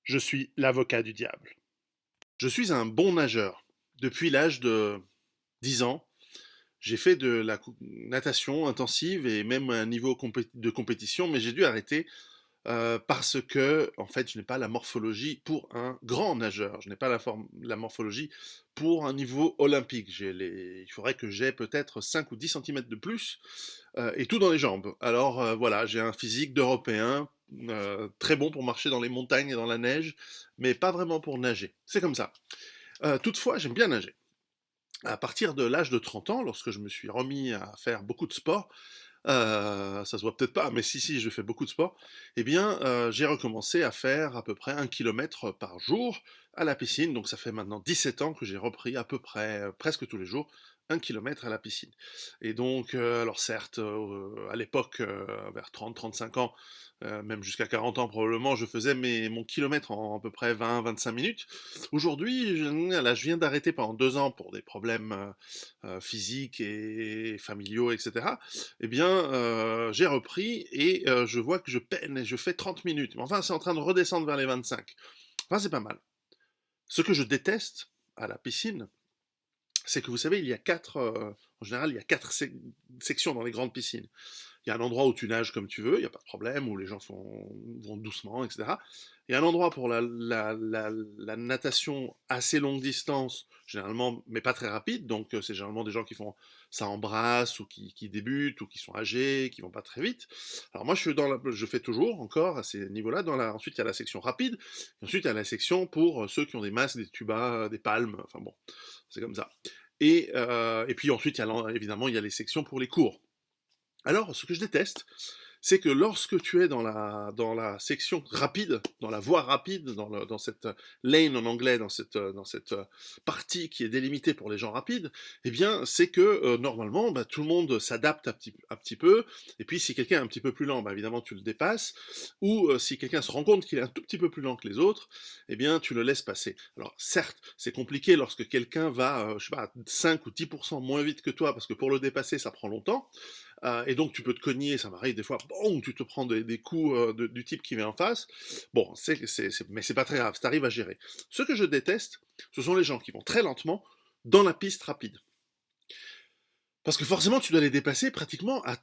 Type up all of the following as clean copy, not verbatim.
Je suis l'avocat du diable. Je suis un bon nageur. Depuis l'âge de 10 ans, j'ai fait de la natation intensive et même un niveau de compétition, mais j'ai dû arrêter parce que, en fait, je n'ai pas la morphologie pour un grand nageur. Je n'ai pas la morphologie pour un niveau olympique. Il faudrait que j'aie peut-être 5 ou 10 centimètres de plus, et tout dans les jambes. Alors voilà, j'ai un physique d'Européen, très bon pour marcher dans les montagnes et dans la neige, mais pas vraiment pour nager. C'est comme ça. Toutefois, j'aime bien nager. À partir de l'âge de 30 ans, lorsque je me suis remis à faire beaucoup de sport, ça se voit peut-être pas, mais si, je fais beaucoup de sport, eh bien, j'ai recommencé à faire à peu près 1 kilomètre par jour à la piscine. Donc ça fait maintenant 17 ans que j'ai repris à peu près, presque tous les jours, 1 kilomètre à la piscine. Et donc, alors certes, à l'époque, vers 30-35 ans, même jusqu'à 40 ans probablement, je faisais mon kilomètre en à peu près 20-25 minutes. Aujourd'hui, là, je viens d'arrêter pendant 2 ans pour des problèmes physiques et familiaux, etc. Eh bien, j'ai repris et je vois que je peine et je fais 30 minutes. Mais enfin, c'est en train de redescendre vers les 25. Enfin, c'est pas mal. Ce que je déteste à la piscine, c'est que vous savez, en général, il y a quatre sections dans les grandes piscines. Il y a un endroit où tu nages comme tu veux, il n'y a pas de problème, où les gens vont doucement, etc. Il y a un endroit pour la natation assez longue distance, généralement, mais pas très rapide, donc c'est généralement des gens qui font ça en brasse, ou qui débutent, ou qui sont âgés, qui vont pas très vite. Alors moi, je fais toujours, encore, à ces niveaux-là, ensuite il y a la section rapide, et ensuite il y a la section pour ceux qui ont des masques, des tubas, des palmes, enfin bon, c'est comme ça. Et puis ensuite, évidemment, il y a les sections pour les cours. Alors, ce que je déteste, c'est que lorsque tu es dans la section rapide, dans la voie rapide, dans cette lane en anglais, dans cette partie qui est délimitée pour les gens rapides, eh bien, c'est que normalement, bah, tout le monde s'adapte un petit peu, et puis si quelqu'un est un petit peu plus lent, bah, évidemment, tu le dépasses, ou si quelqu'un se rend compte qu'il est un tout petit peu plus lent que les autres, eh bien, tu le laisses passer. Alors, certes, c'est compliqué lorsque quelqu'un va, je sais pas, 5 ou 10% moins vite que toi, parce que pour le dépasser, ça prend longtemps, et donc tu peux te cogner, ça m'arrive des fois, bon, tu te prends des coups du type qui vient en face. Bon, mais c'est pas très grave, t'arrives à gérer. Ce que je déteste, ce sont les gens qui vont très lentement dans la piste rapide. Parce que forcément, tu dois les dépasser pratiquement à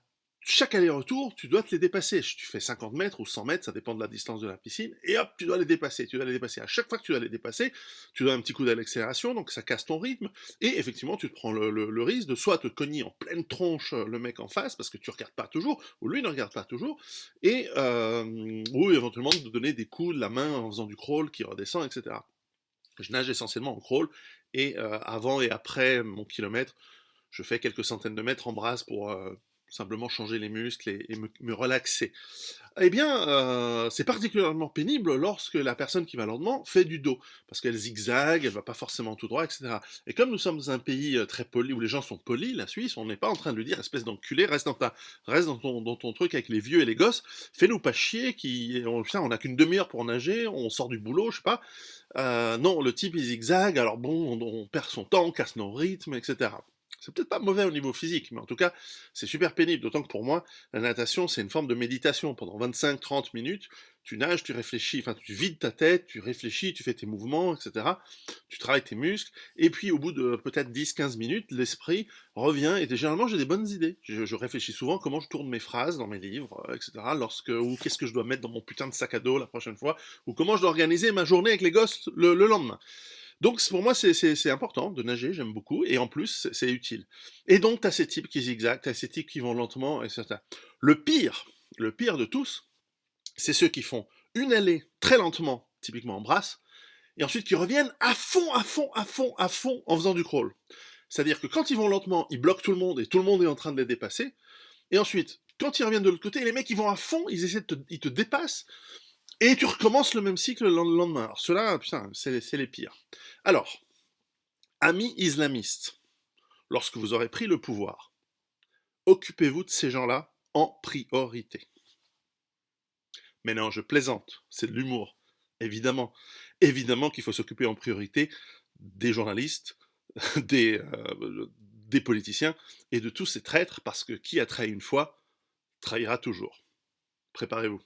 chaque aller-retour, tu dois te les dépasser. Tu fais 50 mètres ou 100 mètres, ça dépend de la distance de la piscine, et hop, tu dois les dépasser. Tu dois les dépasser. À chaque fois que tu dois les dépasser, tu dois un petit coup d'accélération, donc ça casse ton rythme, et effectivement, tu te prends le risque de soit te cogner en pleine tronche le mec en face, parce que tu regardes pas toujours, ou lui ne regarde pas toujours, ou éventuellement de donner des coups de la main en faisant du crawl qui redescend, etc. Je nage essentiellement en crawl, et avant et après mon kilomètre, je fais quelques centaines de mètres en brasse pour simplement changer les muscles et me relaxer. Eh bien, c'est particulièrement pénible lorsque la personne qui va lentement fait du dos, parce qu'elle zigzague, elle va pas forcément tout droit, etc. Et comme nous sommes dans un pays très poli, où les gens sont polis, la Suisse, on n'est pas en train de lui dire, espèce d'enculé, reste dans ton truc avec les vieux et les gosses, fais-nous pas chier, putain, on a qu'une demi-heure pour nager, on sort du boulot, je sais pas. Non, le type il zigzague, alors bon, on perd son temps, on casse nos rythmes, etc. C'est peut-être pas mauvais au niveau physique, mais en tout cas, c'est super pénible, d'autant que pour moi, la natation, c'est une forme de méditation. Pendant 25-30 minutes, tu nages, tu réfléchis, enfin, tu vides ta tête, tu réfléchis, tu fais tes mouvements, etc. Tu travailles tes muscles, et puis au bout de peut-être 10-15 minutes, l'esprit revient, et généralement, j'ai des bonnes idées. Je réfléchis souvent comment je tourne mes phrases dans mes livres, etc. Ou qu'est-ce que je dois mettre dans mon putain de sac à dos la prochaine fois, ou comment je dois organiser ma journée avec les gosses le lendemain. Donc pour moi, c'est important de nager, j'aime beaucoup, et en plus, c'est utile. Et donc, tu as ces types qui zigzaguent, tu as ces types qui vont lentement, etc. Le pire de tous, c'est ceux qui font une allée très lentement, typiquement en brasse, et ensuite qui reviennent à fond, à fond, à fond, à fond, en faisant du crawl. C'est-à-dire que quand ils vont lentement, ils bloquent tout le monde, et tout le monde est en train de les dépasser, et ensuite, quand ils reviennent de l'autre côté, les mecs, ils vont à fond, ils te dépassent, et tu recommences le même cycle le lendemain. Alors ceux-là, putain, c'est les pires. Alors, amis islamistes, lorsque vous aurez pris le pouvoir, occupez-vous de ces gens-là en priorité. Mais non, je plaisante, c'est de l'humour. Évidemment. Évidemment qu'il faut s'occuper en priorité des journalistes, des politiciens, et de tous ces traîtres, parce que qui a trahi une fois, trahira toujours. Préparez-vous.